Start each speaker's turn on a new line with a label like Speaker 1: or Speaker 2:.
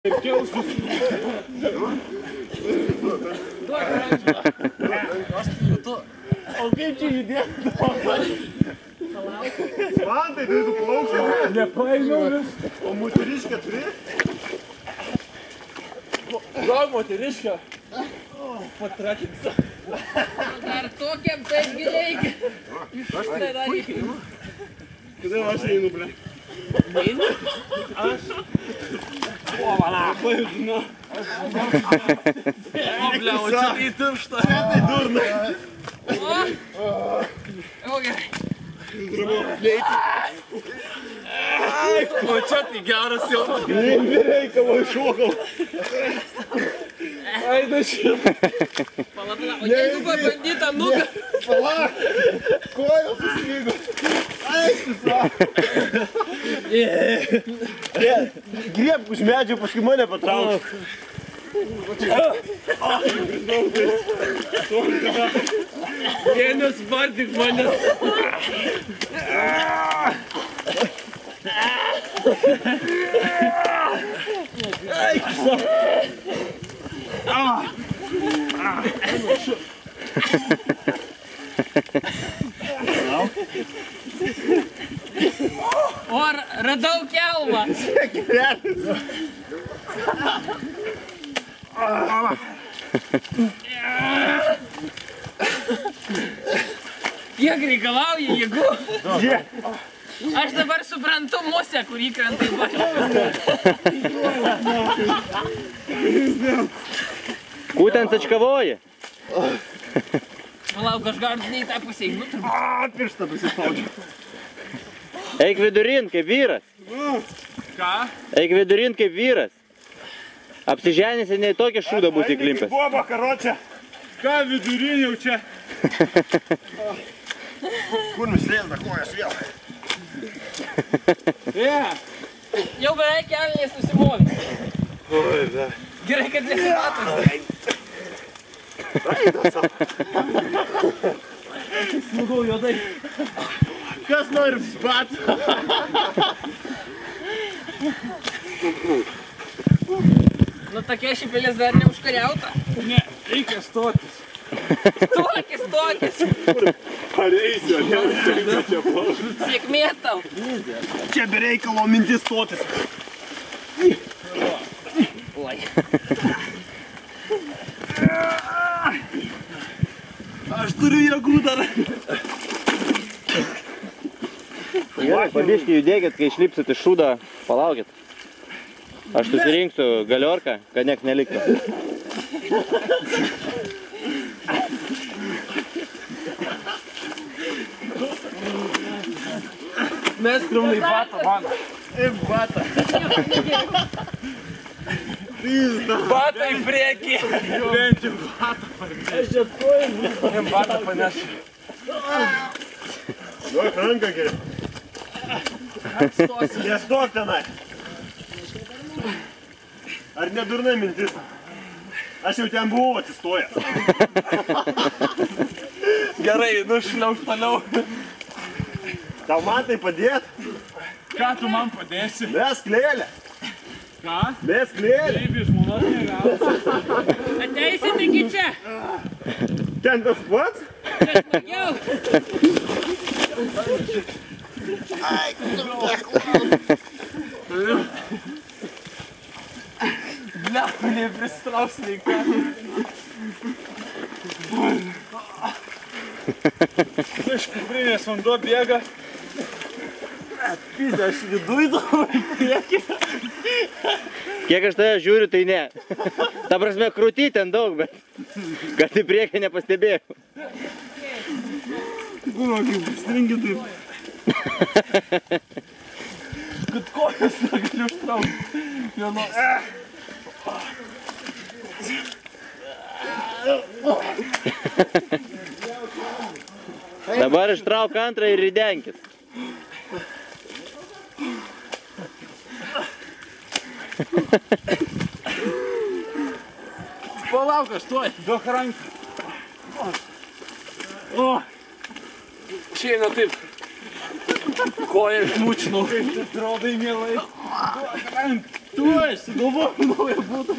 Speaker 1: O kaip čia judėti? Man tai tu plauksi. Nepaėmiau vis. O moteriškę turi? Gal moteriškę? Patrakins.
Speaker 2: Dar tokiam taigi reikia.
Speaker 1: Aš tai reikia. Kodėl aš neinu, ble?
Speaker 2: Neinu?
Speaker 1: Aš? O, vala. Pajudinu.
Speaker 2: O, ble, o čia įtiršta.
Speaker 1: Čia tai durna.
Speaker 2: O, gerai.
Speaker 1: O čia tai geras jau. Nereikalo iššokau. Aida šitą.
Speaker 2: Pala, o jeigu pabandyta nuga.
Speaker 1: Pala. Kojos suslygo. Griebk už medžio, paskui mane patrauk.
Speaker 2: Nenuspardyk manęs. O, radau kelmą. Kiek reikalauja jėgų? Aš dabar suprantu musę, kur įkrenta į bažį.
Speaker 3: Kūtent atškavoji.
Speaker 2: Palauk, aš galiu ne į tą pusę einu.
Speaker 1: Pirštą prisispaudžiu.
Speaker 3: Eik vidurin kaip vyras.
Speaker 2: Ką?
Speaker 3: Eik vidurin kaip vyras. Apsiženysi, nei tokia šūda bus įklimpęs.
Speaker 1: Boba, karočią. Ką vidurin jau čia? Kur nuslėda kojas vėl?
Speaker 2: Jau beveik kelnės nusimovė.
Speaker 1: Oi, be.
Speaker 2: Gerai, kad nesimatos. Smugau juodai.
Speaker 1: Kas nori bat?
Speaker 2: Nu, tokia šipilis dar neužkariauta.
Speaker 1: Ne, reikia stotis.
Speaker 2: Stokis.
Speaker 1: Pareisiu, ne, čia plauksiu.
Speaker 2: Sėkmės tau.
Speaker 1: Čia be reikalo mintis stotis.
Speaker 2: Oi.
Speaker 1: Aš turiu jėgų dar.
Speaker 3: Gerai, pabiškį judėkit, kai išlipsit iš šūdo, palaukit. Aš susirinksiu galiorką, kad nieks neliktų.
Speaker 1: Mes krumai batą, man. Eik batą. Pizda.
Speaker 2: Batą į priekį.
Speaker 1: Bent jau batą parneš. Aš čia kojim. Jam batą panešu. Duok ranką geriau. Nestok tenai. Ar nedurna mintis? Aš jau ten buvau atsistojęs.
Speaker 2: Gerai, nušliauš toliau.
Speaker 1: Tau man tai padėt?
Speaker 4: Ką tu man padėsi?
Speaker 1: Mes klėlę.
Speaker 4: Ką?
Speaker 1: Mes klėlę.
Speaker 4: Taip, iš žmonos negausi.
Speaker 2: Ateisit iki čia.
Speaker 1: Ten tas pats?
Speaker 2: Čia smagiau.
Speaker 1: Bleku, nepristraus neika.
Speaker 4: Iš kuprinės vanduo bėga.
Speaker 1: Pizda, aš viduj tau į priekį.
Speaker 3: Kiek aš tave žiūriu, tai ne. Ta prasme, krūty ten daug, bet kad į priekį nepastebėjau.
Speaker 1: Būna, kaip stringi taip. Kad kojas negaliu užtraukti. Vienos.
Speaker 3: Dabar ištrauk antrą ir ridenkis.
Speaker 1: Palauk, aš tuoj.
Speaker 4: Duok ranką.
Speaker 1: O, čia eina taip. Koją išmučinau.
Speaker 4: Kaip tu atrodai, mielai. Duok ranką.
Speaker 1: Tu aš sugalvoju naują būdą.